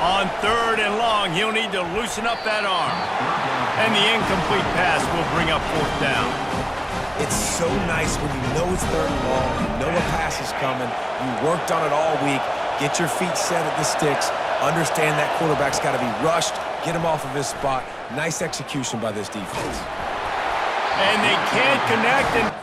On 3rd and long, he'll need to loosen up that arm. And the incomplete pass will bring up 4th down. It's so nice when you know it's 3rd and long, you know a pass is coming, you worked on it all week, get your feet set at the sticks, understand that quarterback's got to be rushed, get him off of his spot. Nice execution by this defense. And they can't connect. And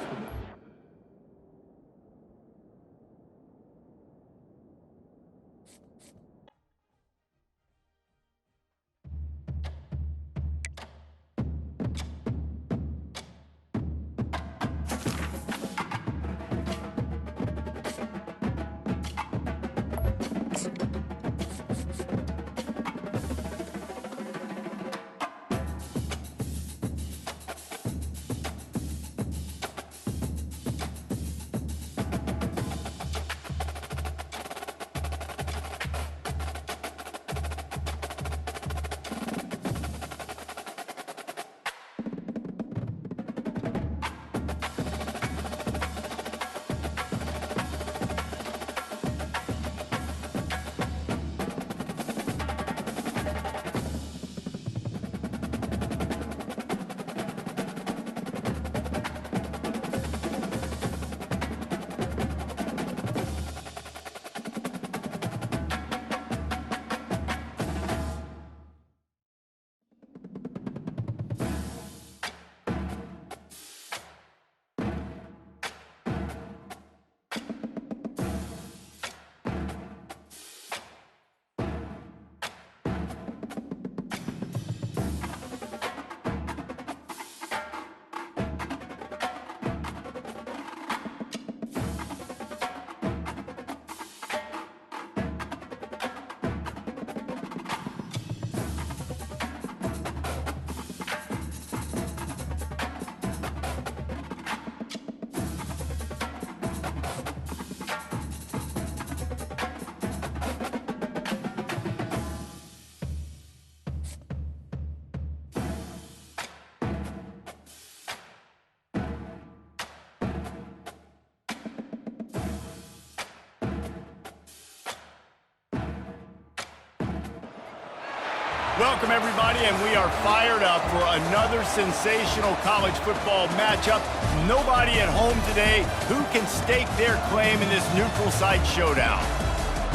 welcome, everybody, and we are fired up for another sensational college football matchup. Nobody at home today who can stake their claim in this neutral site showdown.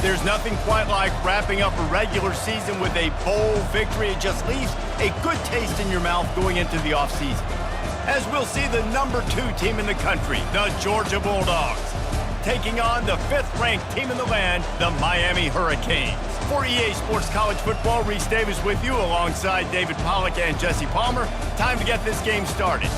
There's nothing quite like wrapping up a regular season with a bowl victory. It just leaves a good taste in your mouth going into the offseason. As we'll see the number 2 team in the country, the Georgia Bulldogs, taking on the 5th-ranked team in the land, the Miami Hurricanes. For EA Sports College Football, Reese Davis with you alongside David Pollack and Jesse Palmer. Time to get this game started.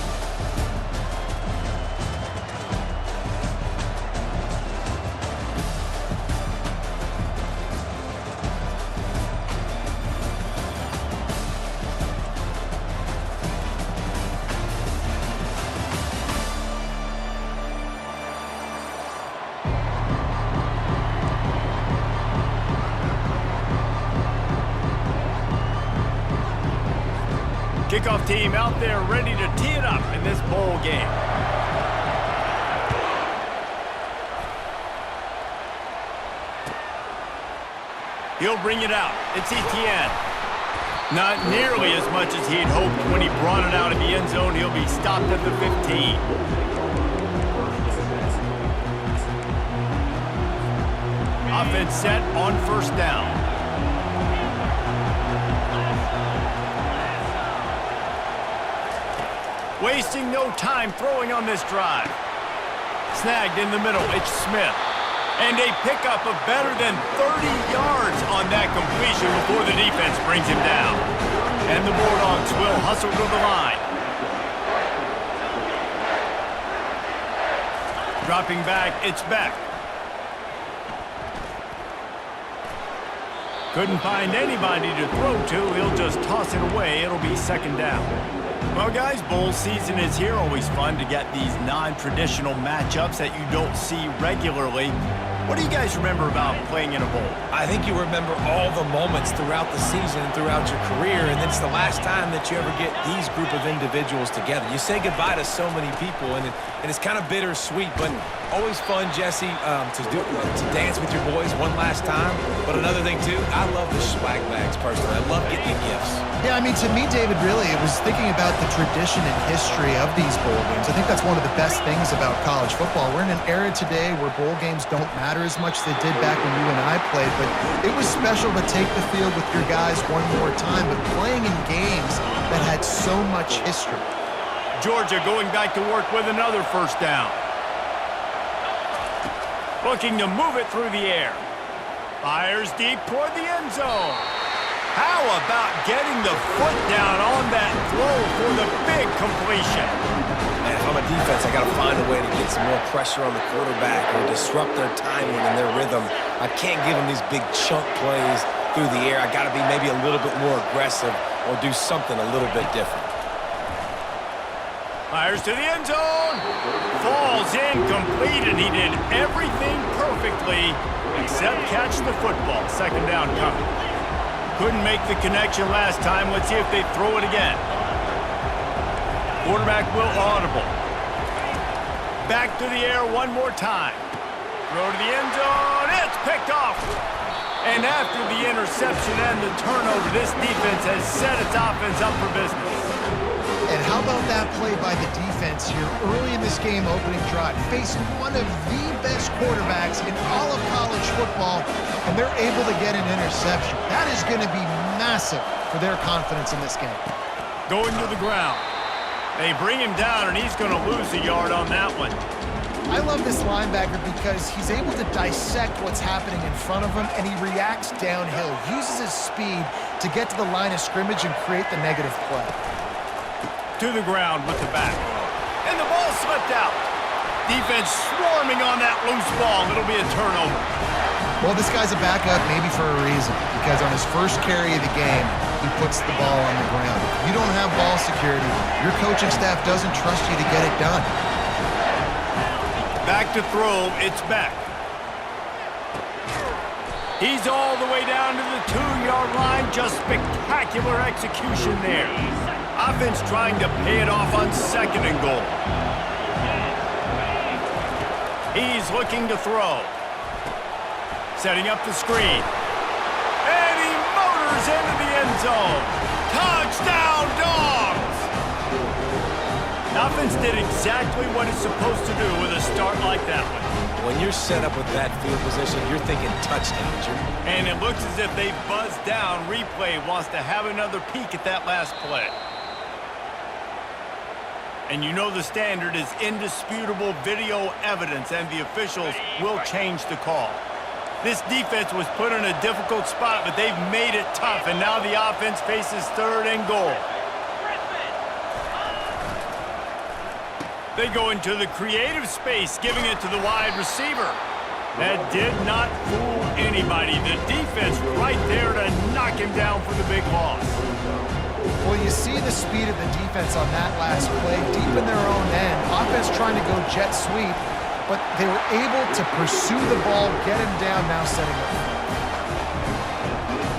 Kickoff team out there ready to tee it up in this bowl game. He'll bring it out. It's Etienne. Not nearly as much as he'd hoped when he brought it out of the end zone. He'll be stopped at the 15. Offense set on 1st down. Wasting no time throwing on this drive. Snagged in the middle, it's Smith. And a pickup of better than 30 yards on that completion before the defense brings him down. And the Bulldogs will hustle to the line. Dropping back, it's Beck. Couldn't find anybody to throw to. He'll just toss it away. It'll be 2nd down. Well, guys, bowl season is here. Always fun to get these non-traditional matchups that you don't see regularly. What do you guys remember about playing in a bowl? I think you remember all the moments throughout the season and throughout your career, and it's the last time that you ever get these group of individuals together. You say goodbye to so many people, and it's kind of bittersweet, but always fun, Jesse, to dance with your boys one last time. But another thing, too, I love the swag bags, personally. I love getting the gifts. Yeah, I mean, to me, David, really, it was thinking about the tradition and history of these bowl games. I think that's one of the best things about college football. We're in an era today where bowl games don't matter as much as they did back when you and I played, but it was special to take the field with your guys one more time, but playing in games that had so much history. Georgia going back to work with another first down. Looking to move it through the air. Fires deep toward the end zone. How about getting the foot down on that throw for the big completion? Man, if I'm a defense, I got to find a way to get some more pressure on the quarterback or disrupt their timing and their rhythm. I can't give them these big chunk plays through the air. I got to be maybe a little bit more aggressive or do something a little bit different. Fires to the end zone. Falls incomplete, and he did everything perfectly except catch the football. Second down coming. Couldn't make the connection last time. Let's see if they throw it again. Quarterback will audible. Back to the air one more time. Throw to the end zone. It's picked off. And after the interception and the turnover, this defense has set its offense up for business. And how about that play by the defense here early in this game opening drive? Facing one of the best quarterbacks in all of college football, and they're able to get an interception. That is going to be massive for their confidence in this game. Going to the ground. They bring him down, and he's going to lose a yard on that one. I love this linebacker because he's able to dissect what's happening in front of him, and he reacts downhill, uses his speed to get to the line of scrimmage and create the negative play. To the ground with the back. And the ball slipped out. Defense swarming on that loose ball. It'll be a turnover. Well, this guy's a backup maybe for a reason, because on his first carry of the game, he puts the ball on the ground. If you don't have ball security, your coaching staff doesn't trust you to get it done. Back to throw, it's Beck. He's all the way down to the 2-yard line. Just spectacular execution there. Offense trying to pay it off on second and goal. He's looking to throw. Setting up the screen. And he motors into the end zone. Touchdown, Dogs! Offense did exactly what it's supposed to do with a start like that one. When you're set up with that field position, you're thinking touchdown. And it looks as if they buzzed down. Replay wants to have another peek at that last play. And you know the standard is indisputable video evidence, and the officials will change the call. This defense was put in a difficult spot, but they've made it tough, and now the offense faces third and goal. They go into the creative space, giving it to the wide receiver. That did not fool anybody. The defense right there to knock him down for the big loss. Well, you see the speed of the defense on that last play, deep in their own end. Offense trying to go jet sweep, but they were able to pursue the ball, get him down, now setting up.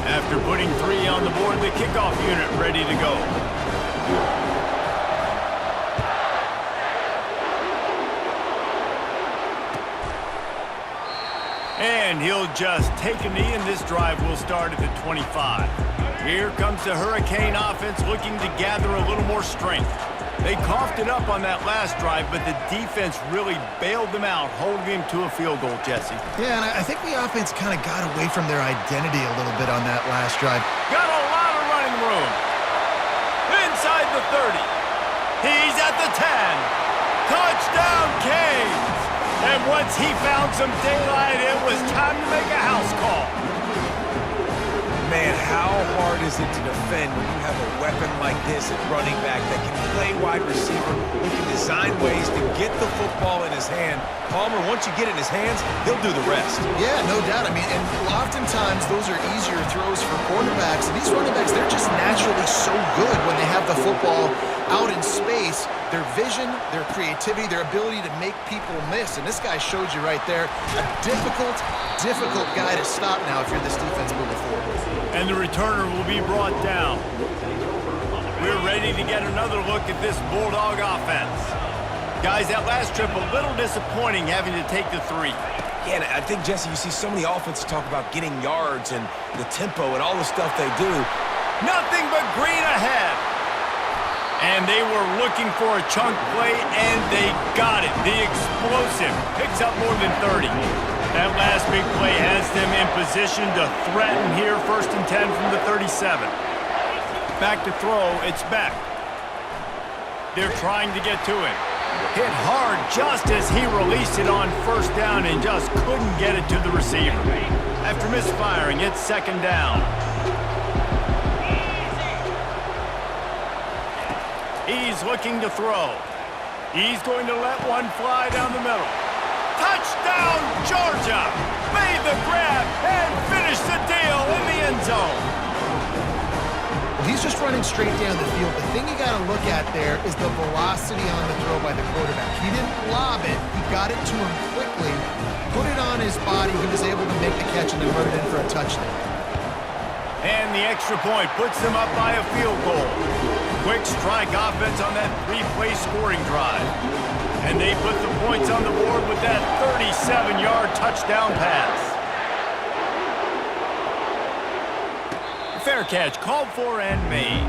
After putting 3 on the board, the kickoff unit ready to go. And he'll just take a knee, and this drive will start at the 25. Here comes the Hurricane offense looking to gather a little more strength. They coughed it up on that last drive, but the defense really bailed them out, holding him to a field goal, Jesse. Yeah, and I think the offense kind of got away from their identity a little bit on that last drive. Got a lot of running room. Inside the 30. He's at the 10. Touchdown, Canes! And once he found some daylight, it was time to make a house call. Man, how hard is it to defend when you have a weapon like this at running back that can play wide receiver, who can design ways to get the football in his hand? Palmer, once you get it in his hands, he'll do the rest. Yeah, no doubt. I mean, and oftentimes those are easier throws for quarterbacks. And these running backs, they're just naturally so good when they have the football out in space. Their vision, their creativity, their ability to make people miss. And this guy showed you right there, a difficult guy to stop now if you're this defense moving forward. And the returner will be brought down. We're ready to get another look at this Bulldog offense. Guys, that last trip a little disappointing having to take the 3. Yeah, and I think, Jesse, you see so many offenses talk about getting yards and the tempo and all the stuff they do. Nothing but green ahead. And they were looking for a chunk play, and they got it. The explosive picks up more than 30. That last big play has them in position to threaten here, 1st and 10 from the 37. Back to throw, it's Beck. They're trying to get to him. Hit hard just as he released it on 1st down and just couldn't get it to the receiver. After misfiring, it's 2nd down. He's looking to throw. He's going to let one fly down the middle. Touchdown, Georgia! Made the grab and finished the deal in the end zone. Well, he's just running straight down the field. The thing you got to look at there is the velocity on the throw by the quarterback. He didn't lob it. He got it to him quickly, put it on his body. He was able to make the catch and then run it in for a touchdown. And the extra point puts them up by a field goal. Quick strike offense on that 3-play scoring drive. And they put the points on the board with that 37-yard touchdown pass. Fair catch called for and made.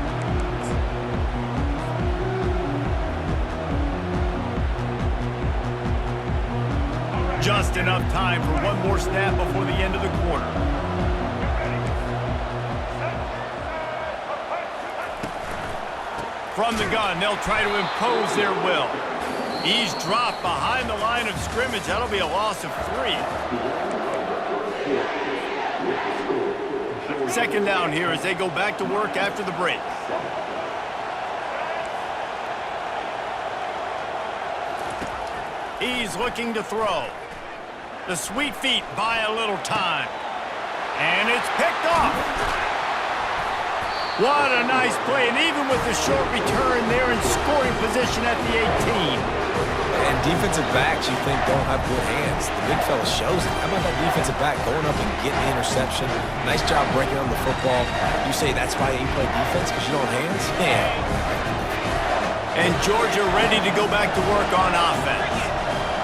Just enough time for one more snap before the end of the quarter. From the gun, they'll try to impose their will. He's dropped behind the line of scrimmage. That'll be a loss of 3. 2nd down here as they go back to work after the break. He's looking to throw. The sweet feet buy a little time. And it's picked off. What a nice play, and even with the short return, they're in scoring position at the 18. And defensive backs, you think, don't have good hands. The big fella shows it. How about that defensive back going up and getting the interception? Nice job breaking on the football. You say that's why you play defense, because you don't have hands? Yeah. And Georgia ready to go back to work on offense.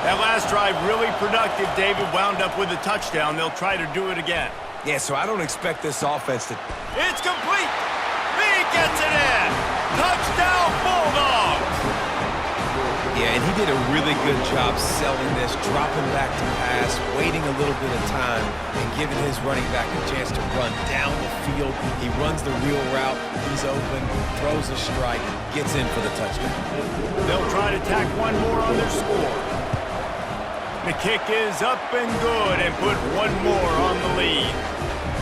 That last drive really productive. David wound up with a touchdown. They'll try to do it again. Yeah, so I don't expect this offense to... It's complete. He gets it in. Touchdown, Bulldogs. Yeah, and he did a really good job selling this, dropping back to pass, waiting a little bit of time, and giving his running back a chance to run down the field. He runs the real route. He's open, throws a strike, gets in for the touchdown. They'll try to tack one more on their score. The kick is up and good and put one more on the lead.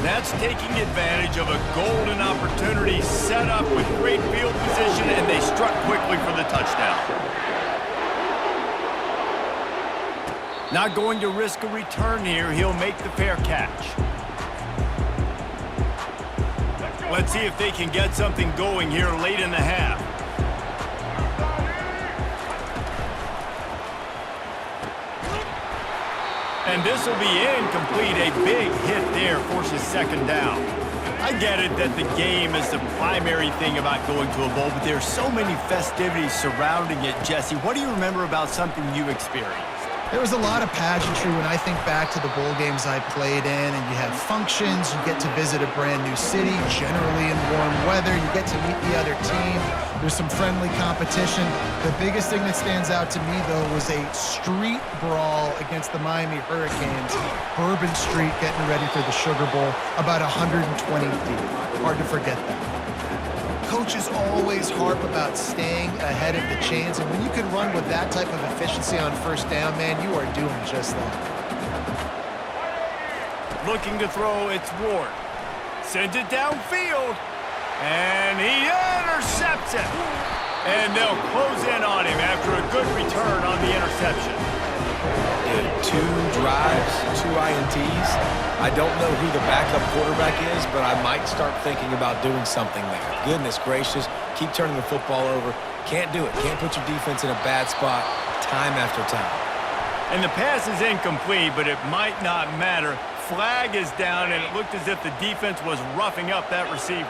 That's taking advantage of a golden opportunity set up with great field position, and they struck quickly for the touchdown. Not going to risk a return here. He'll make the fair catch. Let's see if they can get something going here late in the half. And this will be incomplete. A big hit there forces 2nd down. I get it that the game is the primary thing about going to a bowl, but there's so many festivities surrounding it. Jesse, what do you remember about something you experienced? There was a lot of pageantry when I think back to the bowl games I played in, and you have functions, you get to visit a brand new city, generally in warm weather, you get to meet the other team, there's some friendly competition. The biggest thing that stands out to me, though, was a street brawl against the Miami Hurricanes. Bourbon Street getting ready for the Sugar Bowl, about 120 deep. Hard to forget that. Coaches always harp about staying ahead of the chains, and when you can run with that type of efficiency on 1st down, man, you are doing just that. Looking to throw, it's Ward. Sends it downfield. And he intercepts it. And they'll close in on him after a good return on the interception. Dude, 2 drives, 2 INTs. I don't know who the backup quarterback is, but I might start thinking about doing something there. Goodness gracious, keep turning the football over. Can't do it. Can't put your defense in a bad spot time after time. And the pass is incomplete, but it might not matter. Flag is down, and it looked as if the defense was roughing up that receiver.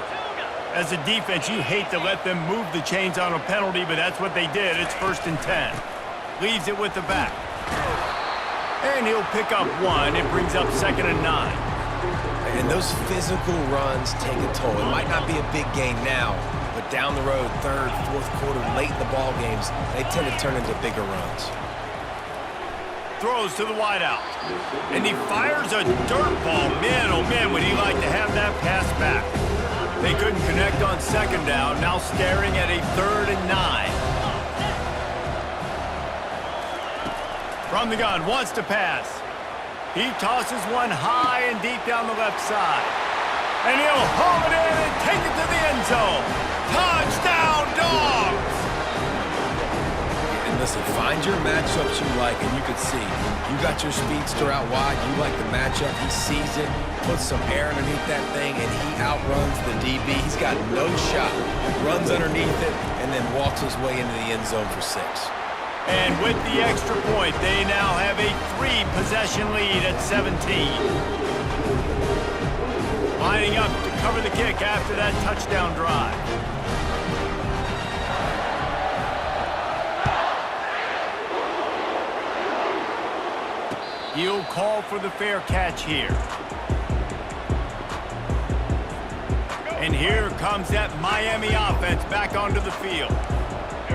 As a defense, you hate to let them move the chains on a penalty, but that's what they did. It's 1st and 10. Leaves it with the back. And he'll pick up 1. It brings up 2nd and 9. And those physical runs take a toll. It might not be a big gain now, but down the road, 3rd, 4th quarter, late in the ball games, they tend to turn into bigger runs. Throws to the wideout. And he fires a dirt ball. Man, oh man, would he like to have that pass back. They couldn't connect on 2nd down. Now staring at a 3rd and 9. From the gun, wants to pass. He tosses one high and deep down the left side. And he'll haul it in and take it to the end zone. Touchdown, Dogs! And listen, find your matchups you like, and you can see. You got your speedster out wide. You like the matchup. He sees it, puts some air underneath that thing, and he outruns the DB. He's got no shot. Runs underneath it, and then walks his way into the end zone for 6. And with the extra point, they now have a 3-possession lead at 17. Lining up to cover the kick after that touchdown drive. He'll call for the fair catch here. And here comes that Miami offense back onto the field.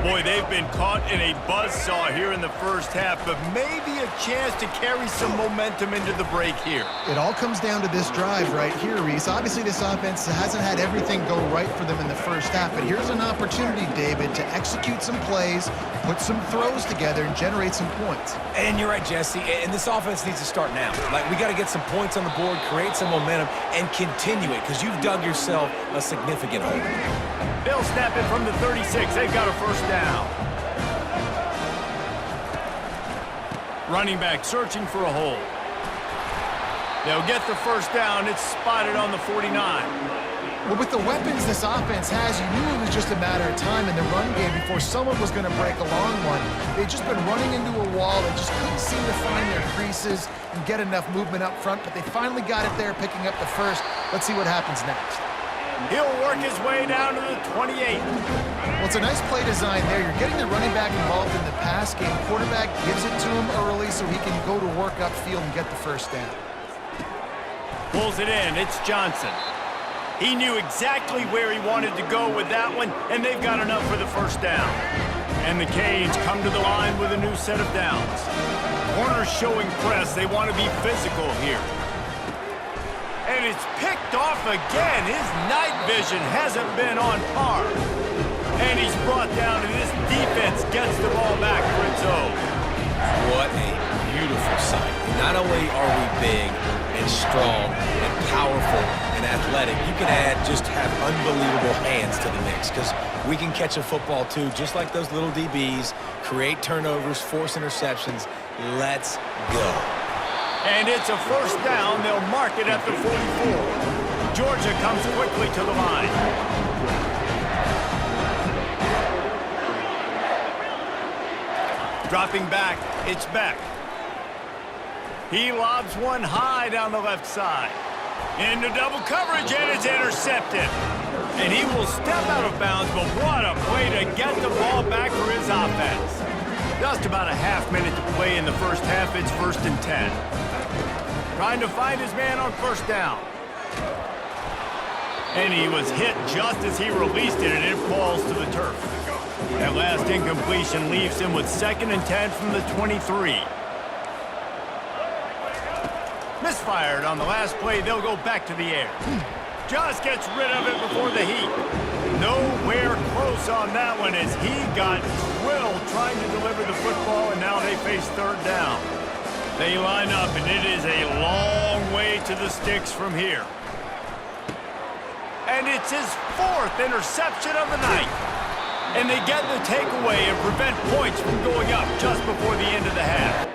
Boy, they've been caught in a buzzsaw here in the first half, but maybe a chance to carry some momentum into the break here. It all comes down to this drive right here, Reese. Obviously, this offense hasn't had everything go right for them in the first half, but here's an opportunity, David, to execute some plays, put some throws together, and generate some points. And you're right, Jesse, and this offense needs to start now. Like, we got to get some points on the board, create some momentum, and continue it, because you've dug yourself a significant hole. They'll snap it from the 36. They've got a 1st down. Running back searching for a hole. They'll get the 1st down. It's spotted on the 49. Well, with the weapons this offense has, you knew it was just a matter of time in the run game before someone was going to break a long one. They've just been running into a wall. They just couldn't seem to find their creases and get enough movement up front, but they finally got it there, picking up the 1st. Let's see what happens next. He'll work his way down to the 28. Well, it's a nice play design there. You're getting the running back involved in the pass game. Quarterback gives it to him early so he can go to work upfield and get the 1st down. Pulls it in. It's Johnson. He knew exactly where he wanted to go with that one, and they've got enough for the 1st down. And the Canes come to the line with a new set of downs. Corners showing press. They want to be physical here. And it's picked off again. His night vision hasn't been on par. And he's brought down, and this defense gets the ball back for its own. What a beautiful sight. Not only are we big and strong and powerful and athletic, you can just have unbelievable hands to the mix, because we can catch a football too, just like those little DBs, create turnovers, force interceptions. Let's go. And it's a 1st down. They'll mark it at the 44. Georgia comes quickly to the line. Dropping back, it's Beck. He lobs one high down the left side. Into double coverage, and it's intercepted. And he will step out of bounds, but what a play to get the ball back for his offense. Just about a half minute to play in the first half. It's 1st and 10. Trying to find his man on 1st down. And he was hit just as he released it, and it falls to the turf. That last incompletion leaves him with 2nd and 10 from the 23. Misfired on the last play. They'll go back to the air. Just gets rid of it before the heat. Nowhere close on that one as he got drilled trying to deliver the football, and now they face 3rd down. They line up, and it is a long way to the sticks from here. and it's his 4th interception of the night. And they get the takeaway and prevent points from going up just before the end of the half.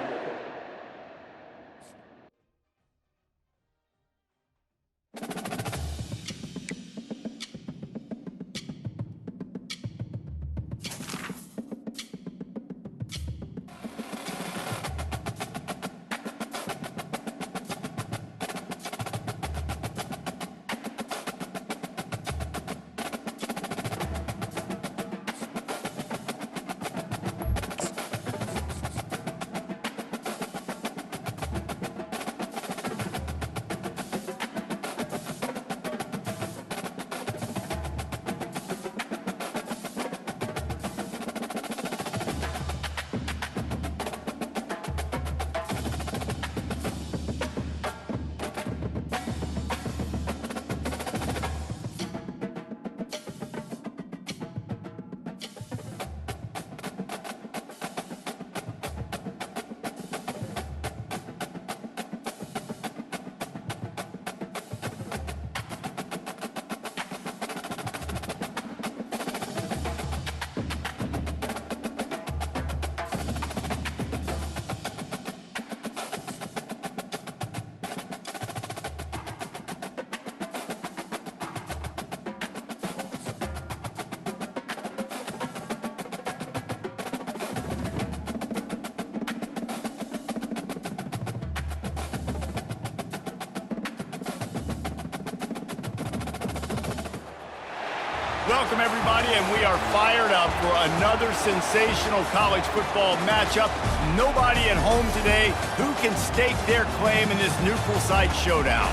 Welcome, everybody, and we are fired up for another sensational college football matchup. Nobody at home today who can stake their claim in this neutral site showdown.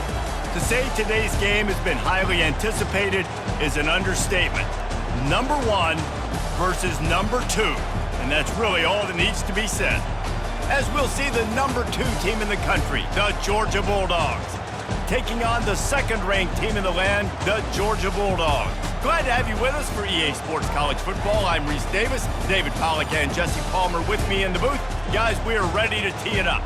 To say today's game has been highly anticipated is an understatement. Number 1 versus number 2, and that's really all that needs to be said. As we'll see the number 2 team in the country, the Georgia Bulldogs, taking on the second-ranked team in the land, the Georgia Bulldogs. Glad to have you with us for EA Sports College Football. I'm Reese Davis, David Pollack and Jesse Palmer with me in the booth. Guys, we are ready to tee it up.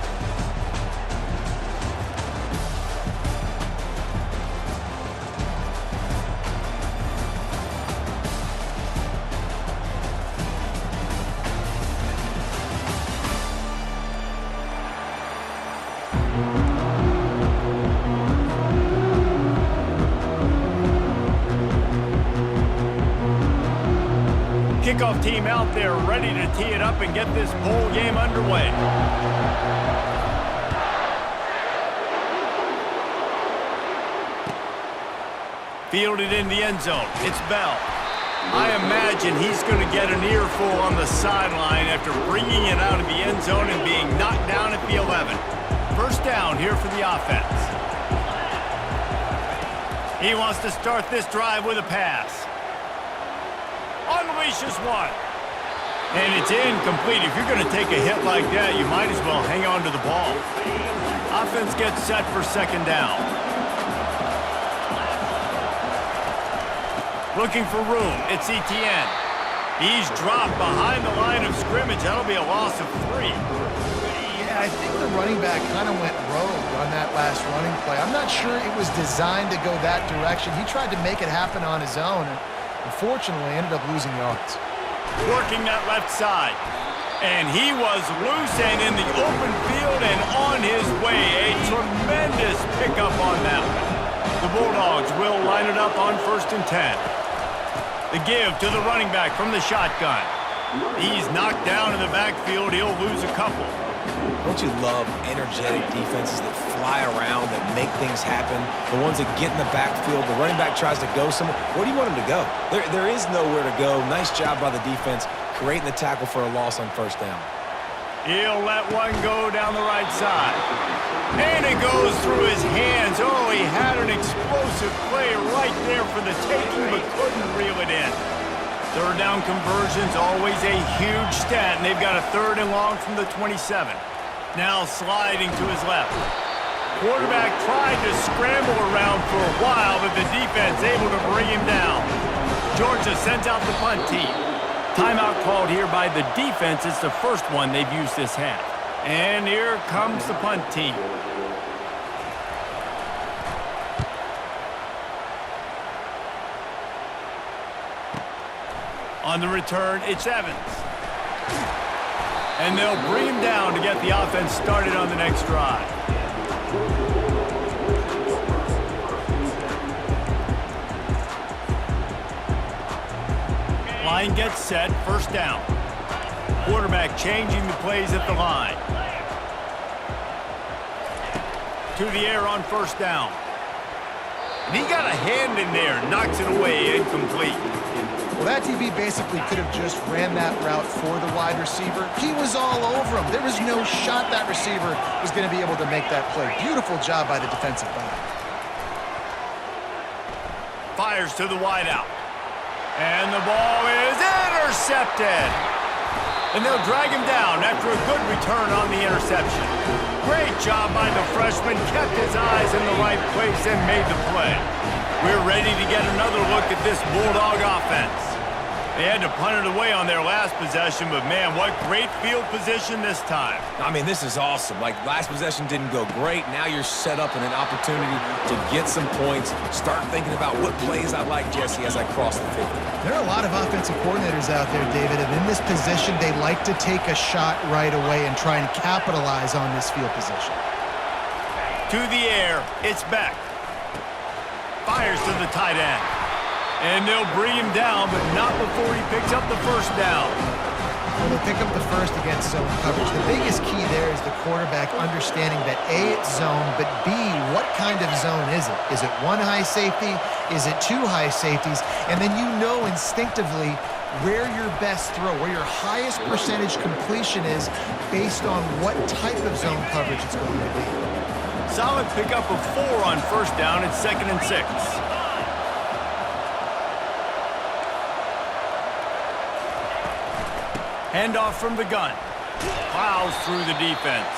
Kickoff team out there ready to tee it up and get this bowl game underway. Fielded in the end zone. It's Bell. I imagine he's going to get an earful on the sideline after bringing it out of the end zone and being knocked down at the 11. First down here for the offense. He wants to start this drive with a pass. Unleashes one. And it's incomplete. If you're going to take a hit like that, you might as well hang on to the ball. Offense gets set for second down. Looking for room. It's Etienne. He's dropped behind the line of scrimmage. That'll be a loss of 3. Yeah, I think the running back kind of went rogue on that last running play. I'm not sure it was designed to go that direction. He tried to make it happen on his own, and unfortunately ended up losing yards. Working that left side. And he was loose and in the open field and on his way. A tremendous pickup on that one. The Bulldogs will line it up on 1st and 10. The give to the running back from the shotgun. He's knocked down in the backfield. He'll lose a couple. Don't you love energetic defenses that fly around, that make things happen? The ones that get in the backfield, the running back tries to go somewhere. Where do you want him to go? There is nowhere to go. Nice job by the defense, creating the tackle for a loss on first down. He'll let one go down the right side. And it goes through his hands. Oh, he had an explosive play right there for the taking, but couldn't reel it in. Third down conversion's always a huge stat, and they've got a 3rd and long from the 27. Now sliding to his left. Quarterback tried to scramble around for a while, but the defense able to bring him down. Georgia sends out the punt team. Timeout called here by the defense. It's the first one they've used this half. And here comes the punt team. On the return, it's Evans. And they'll bring him down to get the offense started on the next drive. Line gets set, first down. Quarterback changing the plays at the line. To the air on first down. And he got a hand in there, knocks it away, incomplete. Well, that DB basically could have just ran that route for the wide receiver. He was all over him. There was no shot that receiver was going to be able to make that play. Beautiful job by the defensive back. Fires to the wideout. And the ball is intercepted. And they'll drag him down after a good return on the interception. Great job by the freshman. Kept his eyes in the right place and made the play. We're ready to get another look at this Bulldog offense. They had to punt it away on their last possession, but man, what great field position this time. I mean, this is awesome. Like, last possession didn't go great. Now you're set up in an opportunity to get some points. Start thinking about what plays I like, Jesse, as I cross the 50. There are a lot of offensive coordinators out there, David, and in this position, they like to take a shot right away and try and capitalize on this field position. To the air, it's Beck. Fires to the tight end. And they'll bring him down, but not before he picks up the first down. Well, they'll pick up the first against zone coverage. The biggest key there is the quarterback understanding that A, it's zone, but B, what kind of zone is it? Is it one high safety? Is it two high safeties? And then you know instinctively where your best throw, where your highest percentage completion is based on what type of zone coverage it's going to be. Solid pickup of 4 on first down and 2nd and 6. Handoff from the gun. Plows through the defense.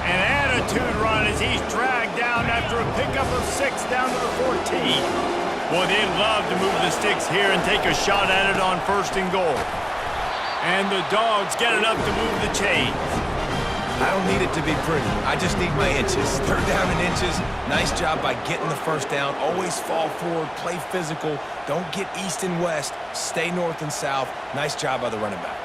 An attitude run as he's dragged down after a pickup of 6 down to the 14. Boy, they'd love to move the sticks here and take a shot at it on 1st and goal. And the Dogs get enough to move the chains. I don't need it to be pretty. I just need my inches. 3rd down and inches. Nice job by getting the first down. Always fall forward, play physical. Don't get east and west. Stay north and south. Nice job by the running back.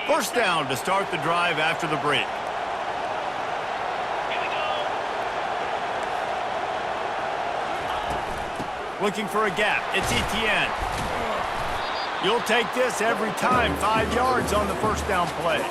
First down to start the drive after the break. Looking for a gap. It's Etienne. You'll take this every time. 5 yards on the first down play.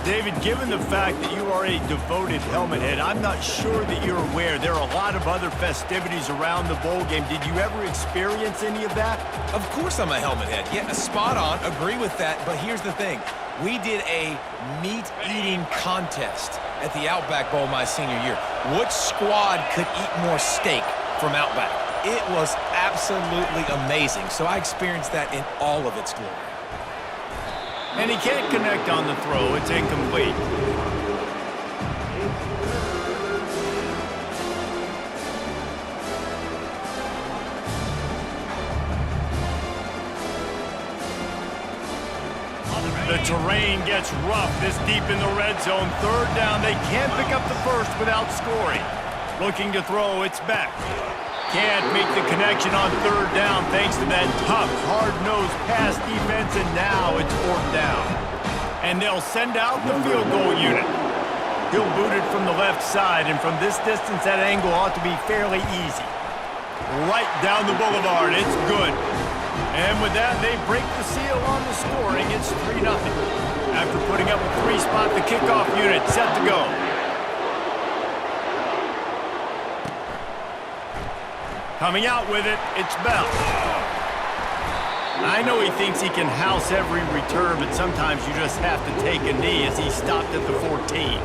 David, given the fact that you are a devoted helmet head, I'm not sure that you're aware there are a lot of other festivities around the bowl game. Did you ever experience any of that? Of course I'm a helmet head. Yeah, spot on. Agree with that. But here's the thing. We did a meat-eating contest at the Outback Bowl my senior year. Which squad could eat more steak from Outback? It was absolutely amazing. So I experienced that in all of its glory. And he can't connect on the throw. It's incomplete. The terrain gets rough this deep in the red zone. 3rd down. They can't pick up the first without scoring. Looking to throw. It's Beck. Can't make the connection on 3rd down thanks to that tough, hard-nosed pass defense, and now it's 4th down. And they'll send out the field goal unit. He'll boot it from the left side, and from this distance, that angle ought to be fairly easy. Right down the boulevard. It's good. And with that, they break the seal on the scoring. It's 3-0. After putting up a 3-spot, the kickoff unit set to go. Coming out with it, it's Bell. I know he thinks he can house every return, but sometimes you just have to take a knee as he stopped at the 14.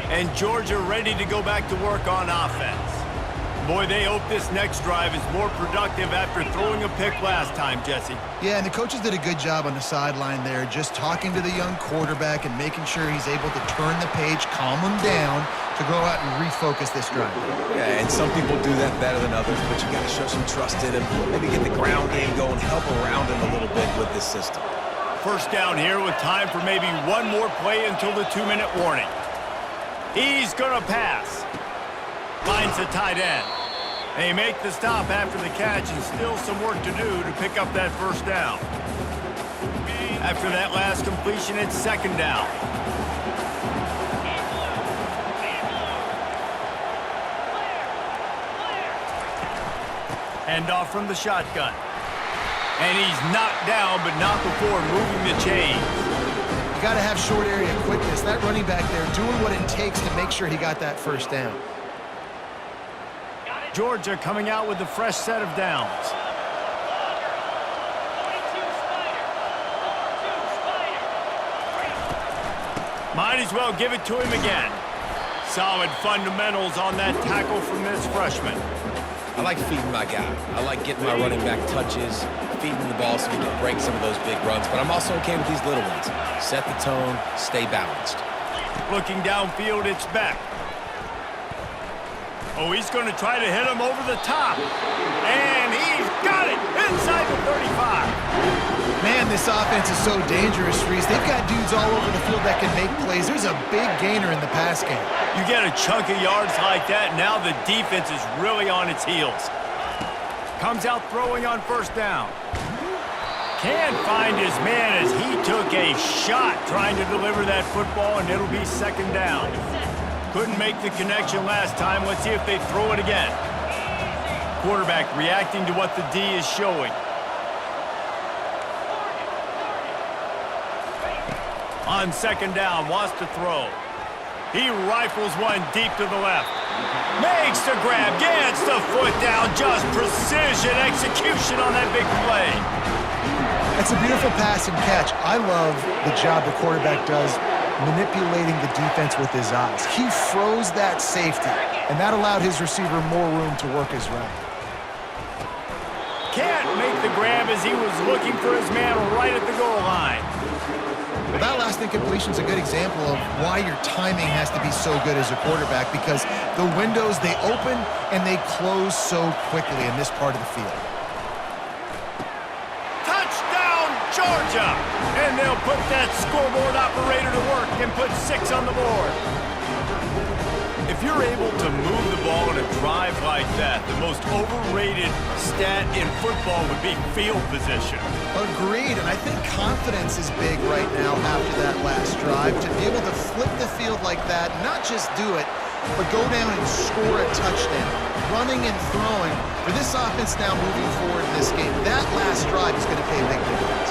And Georgia ready to go back to work on offense. Boy, they hope this next drive is more productive after throwing a pick last time, Jesse. Yeah, and the coaches did a good job on the sideline there, just talking to the young quarterback and making sure he's able to turn the page, calm him down to go out and refocus this drive. Yeah, and some people do that better than others, but you got to show some trust in him. Maybe get the ground game going, help around him a little bit with this system. First down here with time for maybe one more play until the 2-minute warning. He's going to pass. Finds the tight end. They make the stop after the catch and still some work to do to pick up that first down. After that last completion, it's second down. Handoff from the shotgun. And he's knocked down, but not before moving the chains. You got to have short area quickness. That running back there doing what it takes to make sure he got that first down. Georgia coming out with a fresh set of downs. Might as well give it to him again. Solid fundamentals on that tackle from this freshman. I like feeding my guy. I like getting my running back touches, feeding the ball so he can break some of those big runs, but I'm also okay with these little ones. Set the tone, stay balanced. Looking downfield, it's Beck. Oh, he's going to try to hit him over the top. And he's got it inside the 35. Man, this offense is so dangerous, Reese. They've got dudes all over the field that can make plays. There's a big gainer in the pass game. You get a chunk of yards like that, now the defense is really on its heels. Comes out throwing on first down. Can't find his man as he took a shot trying to deliver that football, and it'll be second down. Couldn't make the connection last time. Let's see if they throw it again. Quarterback reacting to what the D is showing. On second down, wants to throw. He rifles one deep to the left. Makes the grab, gets the foot down. Just precision execution on that big play. That's a beautiful pass and catch. I love the job the quarterback does manipulating the defense with his eyes. He froze that safety, and that allowed his receiver more room to work his route. Can't make the grab as he was looking for his man right at the goal line. Well, that last incompletion is a good example of why your timing has to be so good as a quarterback, because the windows, they open and they close so quickly in this part of the field. Touchdown, Georgia! And they'll put that scoreboard operator to work and put 6 on the board. If you're able to move the ball in a drive like that, the most overrated stat in football would be field position. Agreed, and I think confidence is big right now after that last drive. To be able to flip the field like that, not just do it, but go down and score a touchdown. Running and throwing. For this offense now moving forward in this game, that last drive is going to pay a big difference.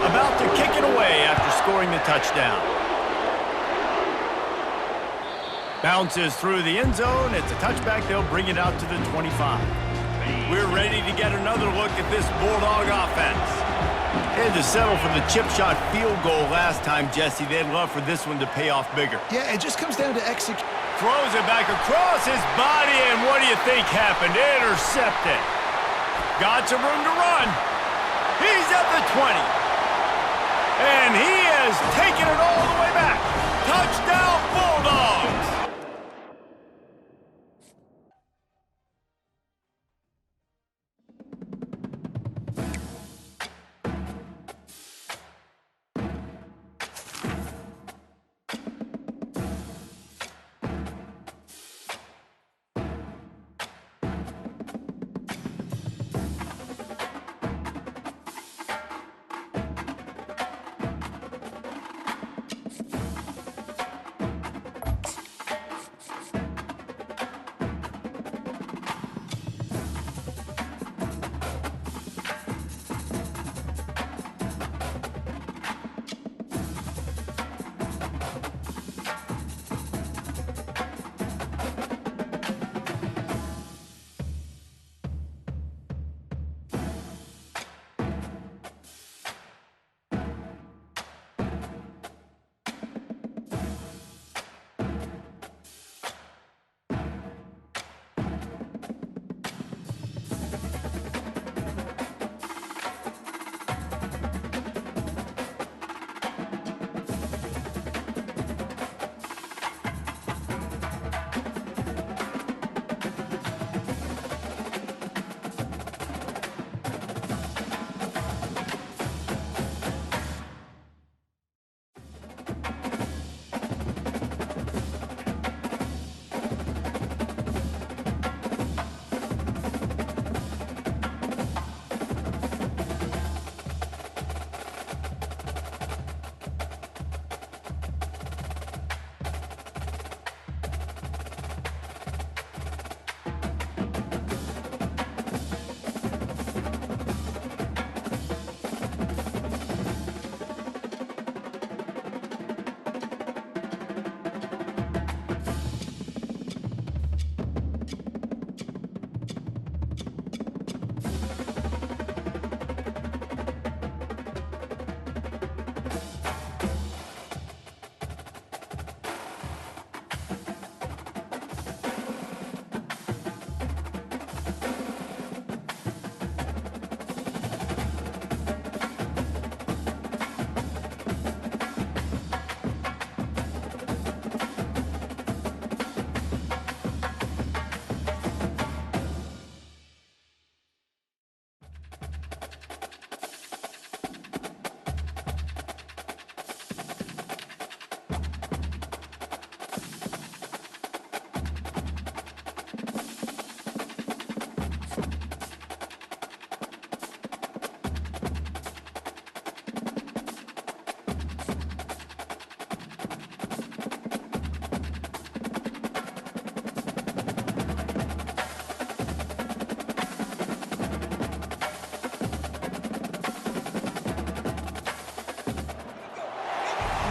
About to kick it away after scoring the touchdown. Bounces through the end zone. It's a touchback. They'll bring it out to the 25. We're ready to get another look at this Bulldog offense. They had to settle for the chip shot field goal last time, Jesse. They'd love for this one to pay off bigger. Yeah, it just comes down to execution. Throws it back across his body, and what do you think happened? Intercepted. Got some room to run. He's at the 20. And he has taken it all the way back. Touchdown, Bulldogs!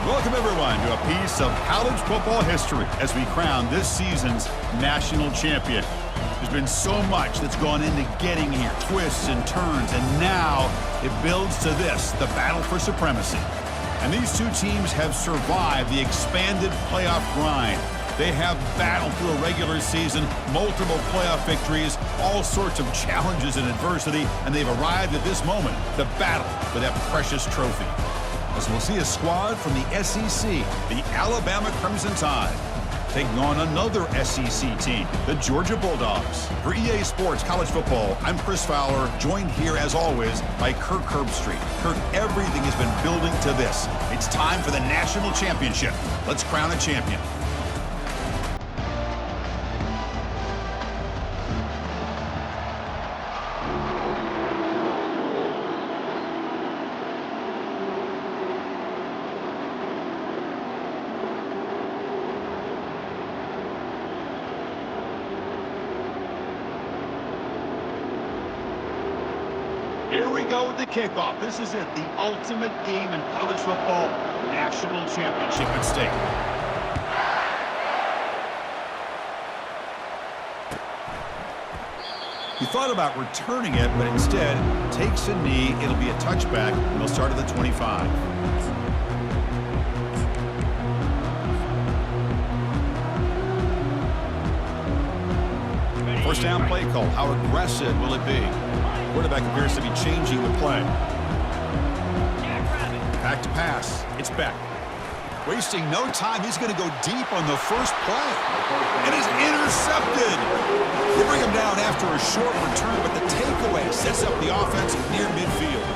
Welcome, everyone, to a piece of college football history as we crown this season's national champion. There's been so much that's gone into getting here, twists and turns, and now it builds to this, the battle for supremacy. And these two teams have survived the expanded playoff grind. They have battled through a regular season, multiple playoff victories, all sorts of challenges and adversity, and they've arrived at this moment, the battle for that precious trophy. As we'll see a squad from the SEC, the Alabama Crimson Tide, taking on another SEC team, the Georgia Bulldogs. For EA Sports College Football, I'm Chris Fowler, joined here as always by Kirk Herbstreit. Kirk, everything has been building to this. It's time for the national championship. Let's crown a champion. Here we go with the kickoff. This is it, the ultimate game in college football, national championship at stake. He thought about returning it, but instead takes a knee. It'll be a touchback, and they'll start at the 25. First down play call. How aggressive will it be? Quarterback appears to be changing the play. Back to pass. It's Beck. Wasting no time. He's going to go deep on the first play. And is intercepted. They bring him down after a short return, but the takeaway sets up the offense near midfield.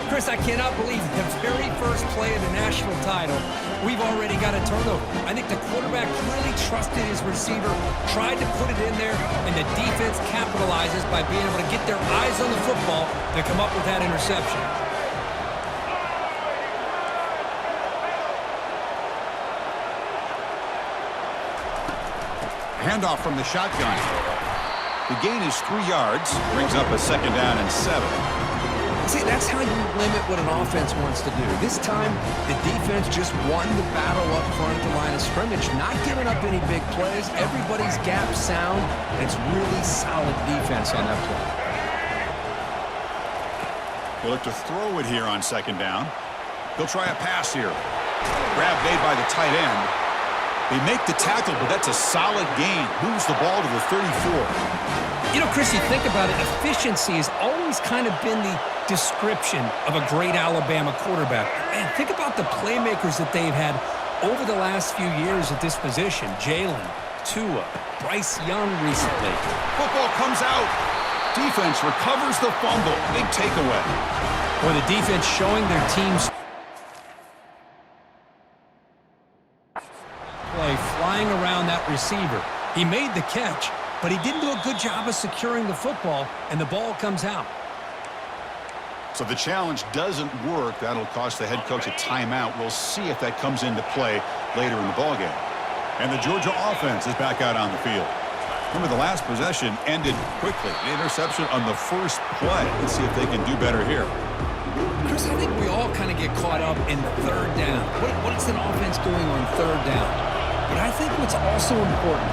Chris, I cannot believe the very first play of the national title, we've already got a turnover. I think the quarterback really trusted his receiver, tried to put it in there, and the defense capitalizes by being able to get their eyes on the football to come up with that interception. Handoff from the shotgun. The gain is 3 yards, brings up a second down and 7. See, that's how you limit what an offense wants to do. This time, the defense just won the battle up front at the line of scrimmage, not giving up any big plays. Everybody's gap sound, and it's really solid defense on that play. He'll look to throw it here on second down. He'll try a pass here. Grab made by the tight end. They make the tackle, but that's a solid gain. Moves the ball to the 34. You know, Chris, you think about it, efficiency has always kind of been the description of a great Alabama quarterback. And think about the playmakers that they've had over the last few years at this position. Jalen, Tua, Bryce Young recently. Football comes out. Defense recovers the fumble. Big takeaway. Or the defense showing their teams play, flying around that receiver. He made the catch, but he didn't do a good job of securing the football, and the ball comes out. So the challenge doesn't work. That'll cost the head coach a timeout. We'll see if that comes into play later in the ballgame. And the Georgia offense is back out on the field. Remember, the last possession ended quickly. An interception on the first play. Let's see if they can do better here. Chris, I think we all kind of get caught up in third down. What is an offense doing on third down? But I think what's also important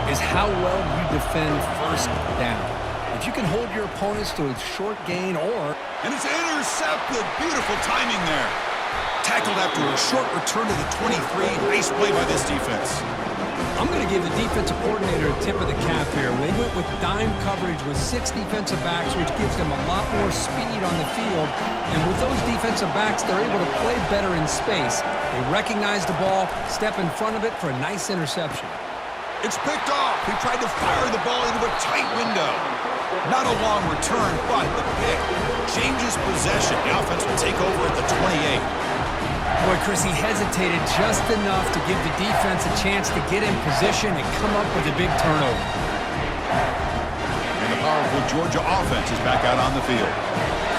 is how well you defend first down. If you can hold your opponents to a short gain or... And it's intercepted. Beautiful timing there. Tackled after a short return to the 23. Nice play by this defense. I'm going to give the defensive coordinator a tip of the cap here. They went with dime coverage with 6 defensive backs, which gives them a lot more speed on the field. And with those defensive backs, they're able to play better in space. They recognize the ball, step in front of it for a nice interception. It's picked off. He tried to fire the ball into a tight window. Not a long return, but the pick changes possession. The offense will take over at the 28. Boy, Chris, he hesitated just enough to give the defense a chance to get in position and come up with a big turnover. And the powerful Georgia offense is back out on the field.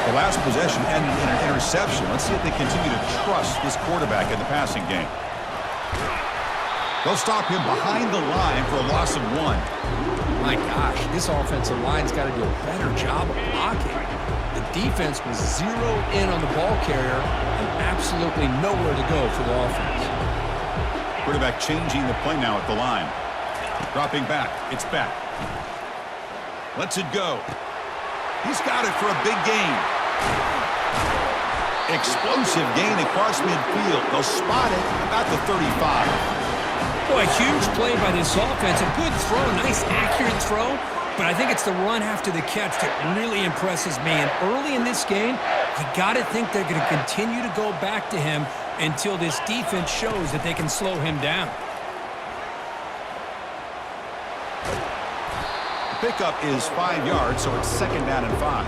The last possession ended in an interception. Let's see if they continue to trust this quarterback in the passing game. They'll stop him behind the line for a loss of 1. My gosh, this offensive line's got to do a better job of blocking. The defense was zeroed in on the ball carrier and absolutely nowhere to go for the offense. Quarterback changing the play now at the line. Dropping back. It's back. Lets it go. He's got it for a big gain. Explosive gain across midfield. They'll spot it about the 35. Boy, a huge play by this offense. A good throw, nice accurate throw. But I think it's the run after the catch that really impresses me. And early in this game, you got to think they're going to continue to go back to him until this defense shows that they can slow him down. Pickup is 5 yards, so it's 2nd down and 5.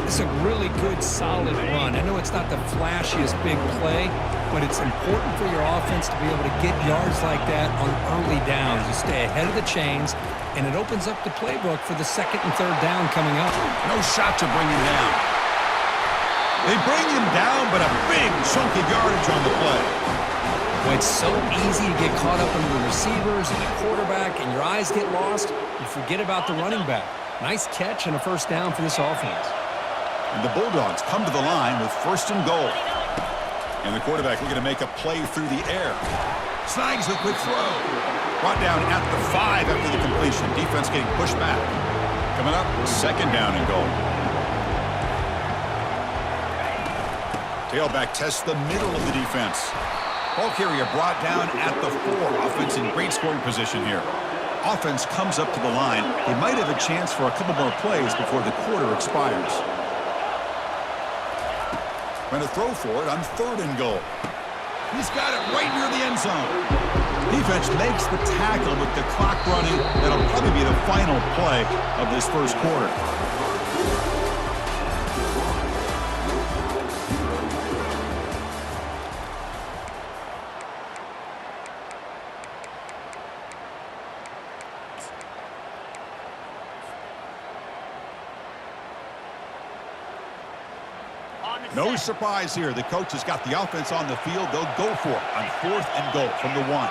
It's a really good, solid run. I know it's not the flashiest big play, but it's important for your offense to be able to get yards like that on early downs. You stay ahead of the chains, and it opens up the playbook for the 2nd and 3rd down coming up. No shot to bring him down. They bring him down, but a big chunk of yardage on the play. Well, it's so easy to get caught up in the receivers and the quarterback, and your eyes get lost. You forget about the running back. Nice catch and a 1st down for this offense. And the Bulldogs come to the line with 1st and goal. And the quarterback looking to make a play through the air. Snags the quick throw. Brought down at the 5 after the completion. Defense getting pushed back. Coming up, 2nd down and goal. Tailback tests the middle of the defense. Ball carrier brought down at the 4. Offense in great scoring position here. Offense comes up to the line. They might have a chance for a couple more plays before the quarter expires. Going to throw for it on 3rd and goal. He's got it right near the end zone. Defense makes the tackle with the clock running. That'll probably be the final play of this 1st quarter. No surprise here. The coach has got the offense on the field. They'll go for it on 4th and goal from the 1.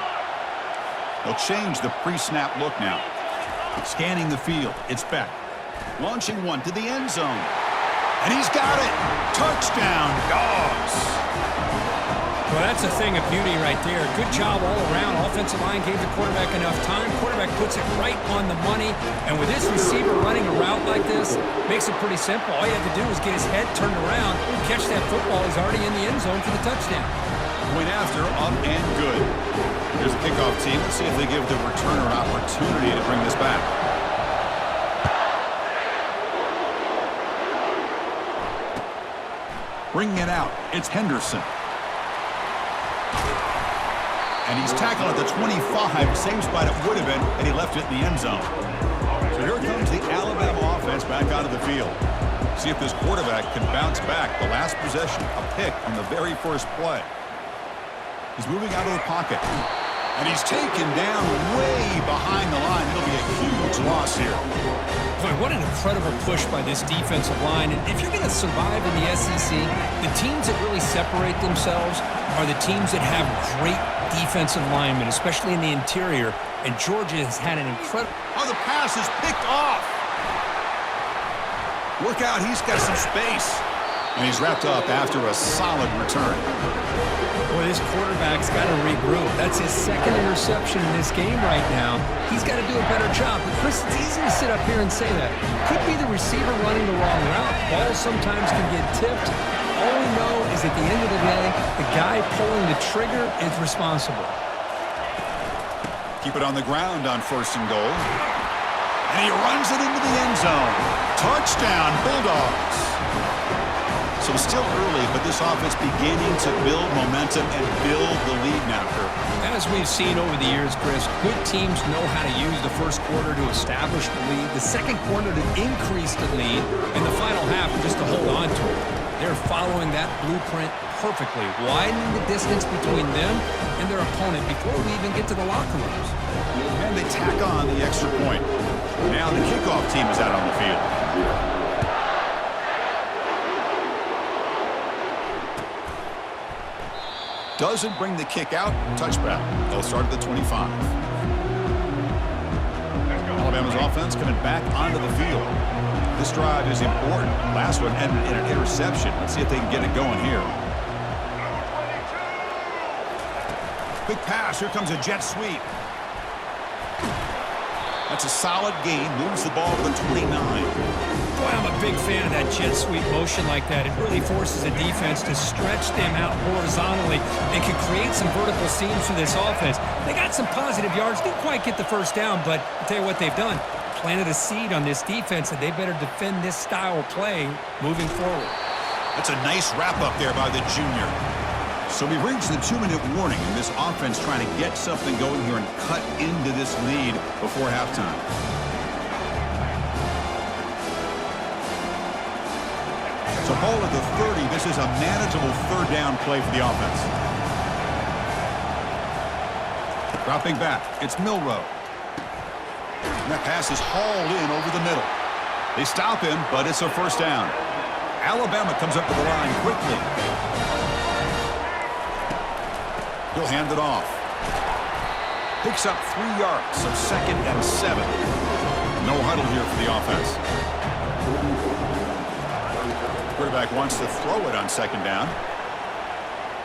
They'll change the pre-snap look now. Scanning the field. It's back. Launching one to the end zone. And he's got it. Touchdown, Dogs. Well, that's a thing of beauty right there. Good job all around. Offensive line gave the quarterback enough time. Quarterback puts it right on the money. And with this receiver running a route like this, makes it pretty simple. All you have to do is get his head turned around, catch that football. He's already in the end zone for the touchdown. Point after, up and good. Here's the kickoff team. Let's see if they give the returner an opportunity to bring this back. Bringing it out. It's Henderson. And he's tackled at the 25, same spot it would have been, and he left it in the end zone. So here comes the Alabama offense back onto the field. See if this quarterback can bounce back. The last possession, a pick on the very 1st play. He's moving out of the pocket. And he's taken down way behind the line. It'll be a huge loss here. Boy, what an incredible push by this defensive line. And if you're going to survive in the SEC, the teams that really separate themselves are the teams that have great defensive linemen, especially in the interior. And Georgia has had an incredible... Oh, the pass is picked off. Look out, he's got some space. And he's wrapped up after a solid return. Boy, this quarterback's got to regroup. That's his 2nd interception in this game right now. He's got to do a better job. But Chris, it's easy to sit up here and say that. Could be the receiver running the wrong route. Balls sometimes can get tipped. All we know is at the end of the day, the guy pulling the trigger is responsible. Keep it on the ground on 1st and goal. And he runs it into the end zone. Touchdown, Bulldogs. So still early, but this offense beginning to build momentum and build the lead now, Kirk. As we've seen over the years, Chris, good teams know how to use the 1st quarter to establish the lead, the 2nd quarter to increase the lead, and the final half just to hold on to it. They're following that blueprint perfectly, widening the distance between them and their opponent before we even get to the locker rooms. And they tack on the extra point. Now the kickoff team is out on the field. Doesn't bring the kick out. Touchback. They'll start at the 25. Alabama's offense coming back onto the field. This drive is important. Last one ended in an interception. Let's see if they can get it going here. Quick pass. Here comes a jet sweep. That's a solid gain. Moves the ball to the 29. Boy, I'm a big fan of that jet sweep motion like that. It really forces a defense to stretch them out horizontally and can create some vertical seams for this offense. They got some positive yards. Didn't quite get the first down, but I'll tell you what they've done. Planted a seed on this defense, and they better defend this style of play moving forward. That's a nice wrap-up there by the junior. So we've reached the 2-minute warning, and this offense trying to get something going here and cut into this lead before halftime. So ball at the 30. This is a manageable third down play for the offense. Dropping back, it's Milroe. And that pass is hauled in over the middle. They stop him, but it's a first down. Alabama comes up to the line quickly. He'll hand it off. Picks up 3 yards, so 2nd and 7. No huddle here for the offense. Quarterback wants to throw it on 2nd down.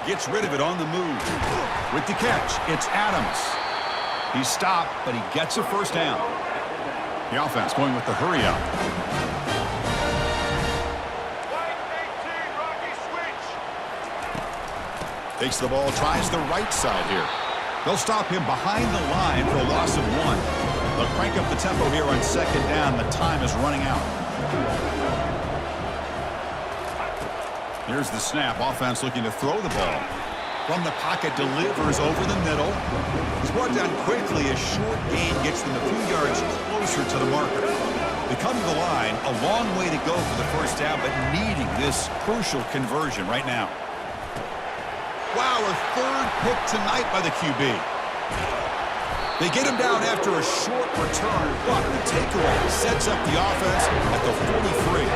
Gets rid of it on the move. With the catch, it's Adams. He's stopped, but he gets a first down. The offense going with the hurry up. Takes the ball, tries the right side here. They'll stop him behind the line for a loss of 1. They'll crank up the tempo here on 2nd down. The time is running out. Here's the snap. Offense looking to throw the ball. From the pocket, delivers over the middle. It's brought down quickly. A short gain gets them a few yards closer to the marker. They come to the line, a long way to go for the first down, but needing this crucial conversion right now. Wow, a 3rd pick tonight by the QB. They get him down after a short return, but the takeaway sets up the offense at the 43.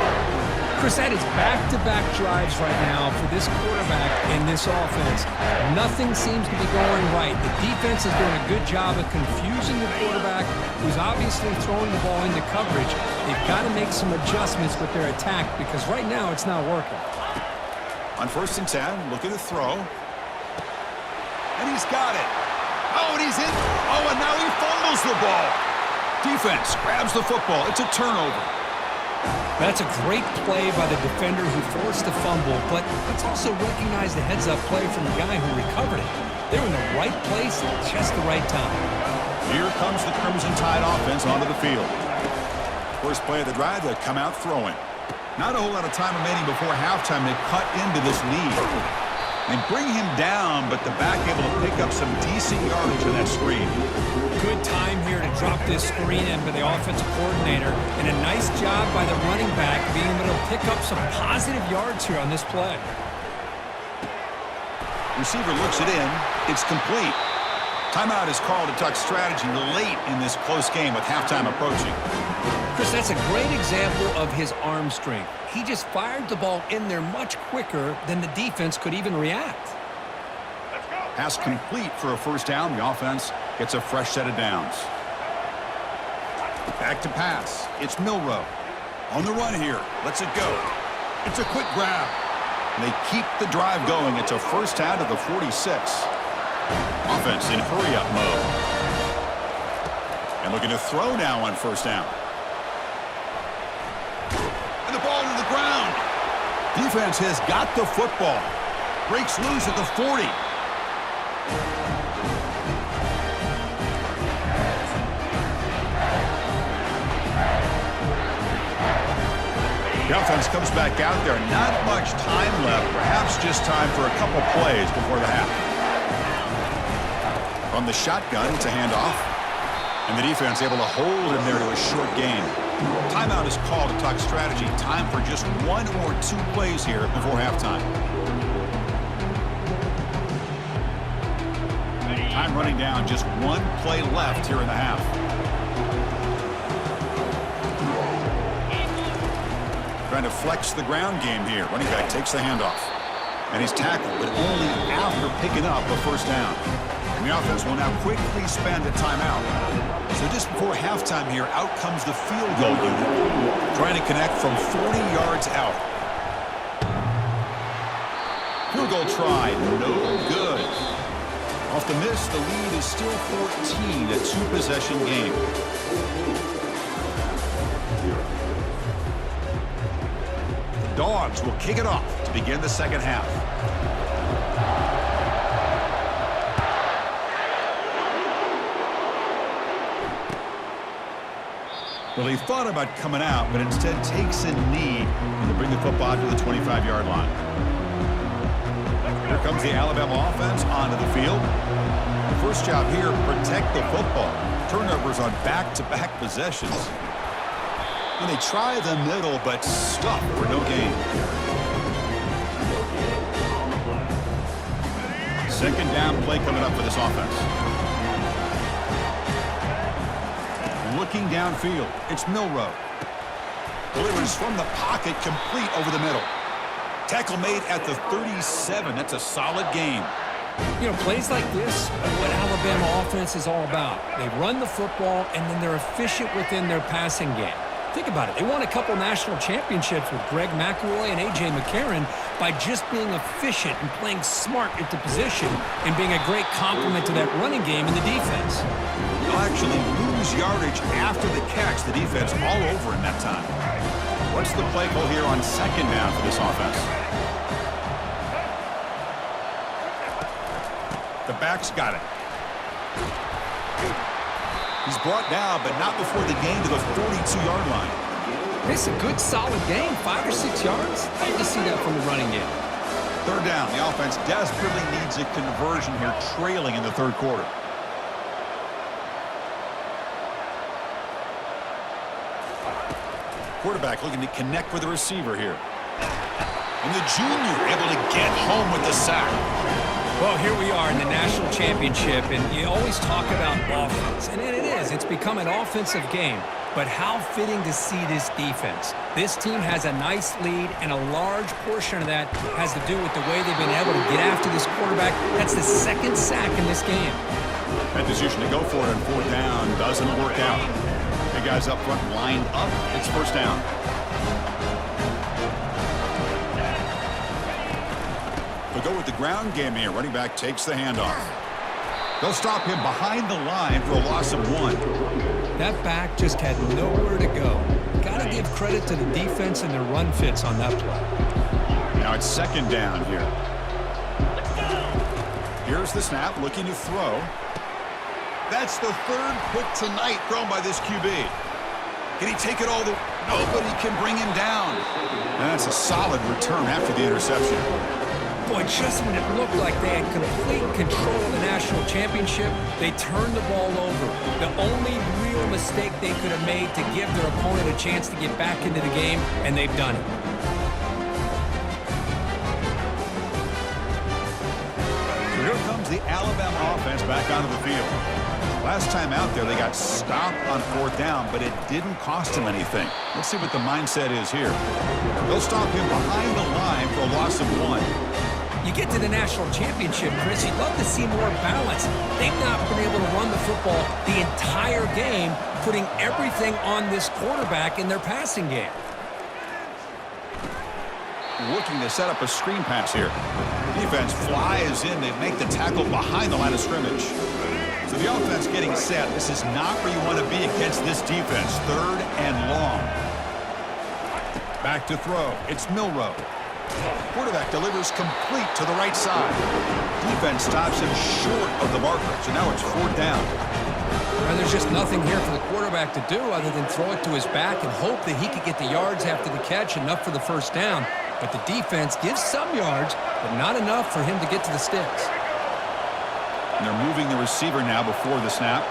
Chris, that is back-to-back drives right now for this quarterback and this offense. Nothing seems to be going right. The defense is doing a good job of confusing the quarterback, who's obviously throwing the ball into coverage. They've got to make some adjustments with their attack because right now it's not working. On 1st and 10, looking to throw. And he's got it. Oh, and he's in. Oh, and now he fumbles the ball. Defense grabs the football. It's a turnover. That's a great play by the defender who forced the fumble, but let's also recognize the heads-up play from the guy who recovered it. They're in the right place at just the right time. Here comes the Crimson Tide offense onto the field. First play of the drive, they come out throwing. Not a whole lot of time remaining before halftime to cut into this lead. They bring him down, but the back able to pick up some decent yardage in that screen. Good time here to drop this screen in by the offensive coordinator, and a nice job by the running back being able to pick up some positive yards here on this play. Receiver looks it in. It's complete. Timeout is called to talk strategy late in this close game with halftime approaching. Chris, that's a great example of his arm strength. He just fired the ball in there much quicker than the defense could even react. Pass complete for a first down. The offense gets a fresh set of downs. Back to pass. It's Milroe. On the run here. Lets it go. It's a quick grab. And they keep the drive going. It's a first down to the 46. Offense in hurry-up mode. And looking to throw now on first down. And the ball to the ground. Defense has got the football. Breaks loose at the 40. The offense comes back out there. Not much time left. Perhaps just time for a couple plays before the half. From the shotgun, it's a handoff. And the defense able to hold him there to a short gain. Timeout is called to talk strategy. Time for just 1 or 2 plays here before halftime. Time running down. Just 1 play left here in the half. Trying to flex the ground game here. Running back takes the handoff. And he's tackled, but only after picking up a first down. And the offense will now quickly spend a timeout. So just before halftime here, out comes the field goal unit, trying to connect from 40 yards out. Field goal try, no good. Off the miss, the lead is still 14, a two-possession game. The Dogs will kick it off to begin the second half. Well, he thought about coming out, but instead takes a knee to bring the football to the 25-yard line. Here comes the Alabama offense onto the field. The first job here, protect the football. Turnovers on back-to-back possessions. And they try the middle, but stop for no gain. Second down play coming up for this offense. Looking downfield, it's Milroe. Delivers from the pocket, complete over the middle. Tackle made at the 37. That's a solid game. You know, plays like this are what Alabama offense is all about. They run the football, and then they're efficient within their passing game. Think about it. They won a couple national championships with Greg McElroy and A.J. McCarron by just being efficient and playing smart at the position and being a great complement to that running game in the defense. They'll actually lose yardage after the catch. The defense all over in that time. What's the play call here on second down for this offense? The back's got it. He's brought down, but not before the gain to the 42-yard line. It's a good, solid gain, 5 or 6 yards. Love to see that from the running game. Third down. The offense desperately needs a conversion here, trailing in the third quarter. Quarterback looking to connect with the receiver here. And the junior able to get home with the sack. Well, here we are in the national championship, and you always talk about offense. And it is. It's become an offensive game. But how fitting to see this defense. This team has a nice lead, and a large portion of that has to do with the way they've been able to get after this quarterback. That's the second sack in this game. That decision to go for it on fourth down doesn't work out. The guys up front lined up. It's first down. They'll go with the ground game here. Running back takes the handoff. They'll stop him behind the line for a loss of 1. That back just had nowhere to go. Got to give credit to the defense and their run fits on that play. Now it's second down here. Here's the snap, looking to throw. That's the third pick tonight thrown by this QB. Can he take it all the way? Nobody can bring him down. And that's a solid return after the interception. Boy, just when it looked like they had complete control of the national championship, they turned the ball over. The only real mistake they could have made to give their opponent a chance to get back into the game, and they've done it. So here comes the Alabama offense back onto the field. Last time out there, they got stopped on fourth down, but it didn't cost them anything. Let's see what the mindset is here. They'll stop him behind the line for a loss of 1. You get to the national championship, Chris, you'd love to see more balance. They've not been able to run the football the entire game, putting everything on this quarterback in their passing game. Looking to set up a screen pass here. Defense flies in. They make the tackle behind the line of scrimmage. So the offense getting set. This is not where you want to be against this defense. Third and long. Back to throw. It's Milroe. Quarterback delivers complete to the right side. Defense stops him short of the marker. So now it's fourth down. And there's just nothing here for the quarterback to do other than throw it to his back and hope that he could get the yards after the catch, enough for the first down. But the defense gives some yards, but not enough for him to get to the sticks. And they're moving the receiver now before the snap.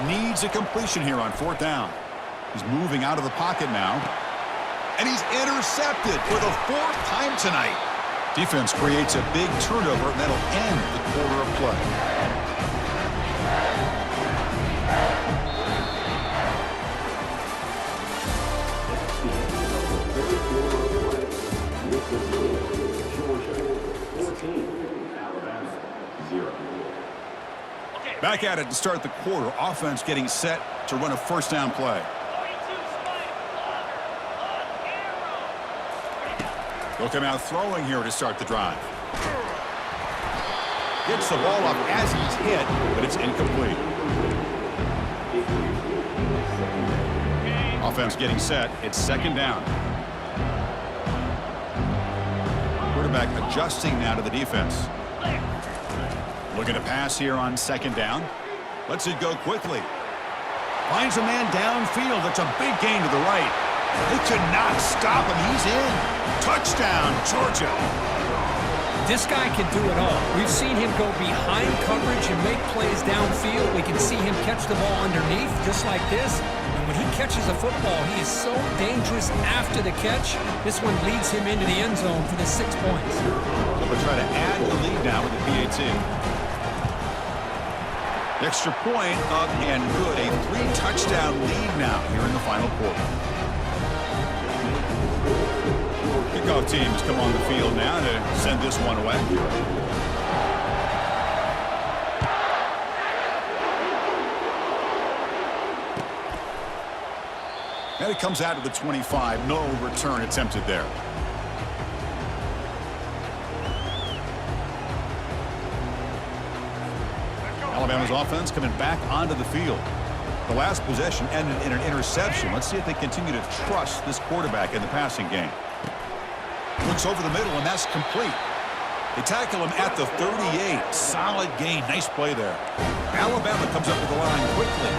Needs a completion here on fourth down. He's moving out of the pocket now. And he's intercepted for the 4th time tonight. Defense creates a big turnover, and that'll end the quarter of play. Back at it to start the quarter. Offense getting set to run a first down play. They'll come out throwing here to start the drive. Gets the ball up as he's hit, but it's incomplete. Offense getting set. It's second down. Quarterback adjusting now to the defense. Looking to pass here on second down. Lets it go quickly. Finds a man downfield. That's a big gain to the right. They could not stop him. He's in. Touchdown, Georgia. This guy can do it all. We've seen him go behind coverage and make plays downfield. We can see him catch the ball underneath, just like this. And when he catches a football, he is so dangerous after the catch. This one leads him into the end zone for the 6 points. So we'll try to add the lead now with the PAT. Extra point up and good. A 3-touchdown lead now here in the final quarter. Kickoff teams come on the field now to send this one away. And it comes out to the 25. No return attempted there. Alabama's offense coming back onto the field. The last possession ended in an interception. Let's see if they continue to trust this quarterback in the passing game. Looks over the middle, and that's complete. They tackle him at the 38. Solid gain. Nice play there. Alabama comes up with the line quickly.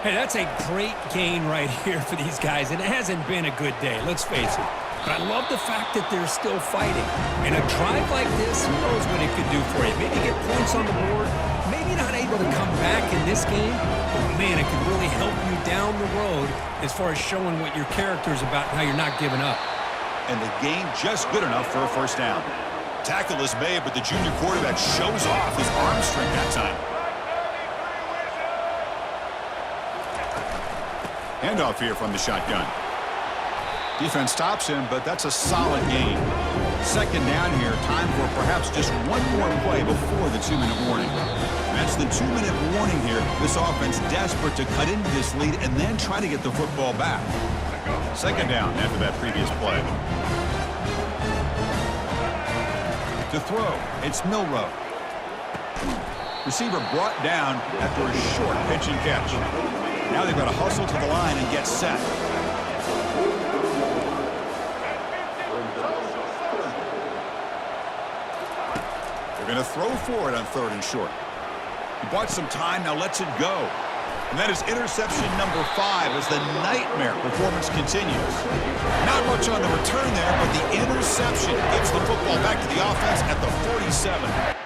Hey, that's a great gain right here for these guys, and it hasn't been a good day, let's face it. But I love the fact that they're still fighting. And a drive like this, who knows what it could do for you? Maybe get points on the board. Maybe not able to come back in this game, but man, it could really help you down the road as far as showing what your character is about and how you're not giving up. And the gain just good enough for a first down. Tackle is made, but the junior quarterback shows off his arm strength that time. Handoff here from the shotgun. Defense stops him, but that's a solid gain. Second down here, time for perhaps just one more play before the 2-minute warning. That's the 2-minute warning here. This offense desperate to cut into this lead and then try to get the football back. Second down after that previous play. To throw, it's Milroe. Receiver brought down after a short pitch and catch. Now they've got to hustle to the line and get set. They're going to throw for it on 3rd and short. He bought some time, now lets it go. And that is interception number 5 as the nightmare performance continues. Not much on the return there, but the interception gives the football back to the offense at the 47.